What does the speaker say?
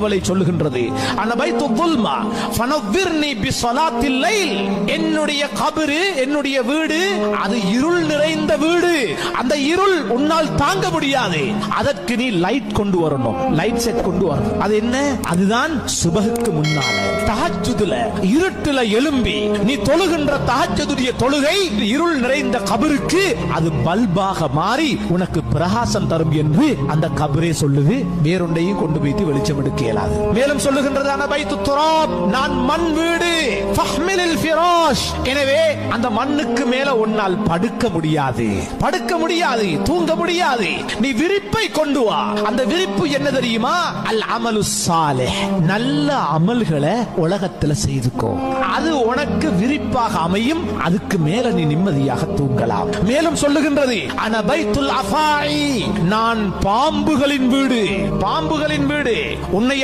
சொல்லுகின்றது என்னுடைய கபரு, என்னுடைய வீடு அது இருள் நிறைந்த வீடு. அந்த இருள் உன்னால் தாங்க முடியாது. அதற்கு நீ லைட் கொண்டு வரணும், லைட் செட் கொண்டு வரணும். அது என்ன? அதுதான் சுபஹுக்கு முன்னால தஹஜ்ஜுதுல இருட்டுல எழும்பி நீ தொழுகின்ற தஹஜ்ஜுடைய தொழுகை இருள் நிறைந்த கபருக்கு அது பல்பாக மாறி உனக்கு பிரகாசம் தரும் என்று அந்த கபரே சொல்லுது. வேறொன்றையும் கொண்டு போய் வெளிச்சம் எடுக்க இயலாது. மேலும் சொல்லுகின்றது நான் மண் வீடு, எனவே அந்த மண்ணுக்கு மேல உன்னால் படுக்க முடியாது, படுக்க முடியாது, தூங்க முடியாது. நீ விரிப்பை கொண்டு வா. அந்த விரிப்பு என்ன தெரியுமா? அல் அமலு சாலிஹ், நல்ல அமல்களை உலகத்துல செய்துக்கோ. அது உனக்கு விரிப்பாக அமையும். அதுக்கு மேல நீ நிம்மதியாக தூங்கலாம். மேலும் சொல்லுகின்றது அன பைத்துல் அஃபாயி, நான் பாம்புகளின் வீடு, பாம்புகளின் வீடு. உன்னை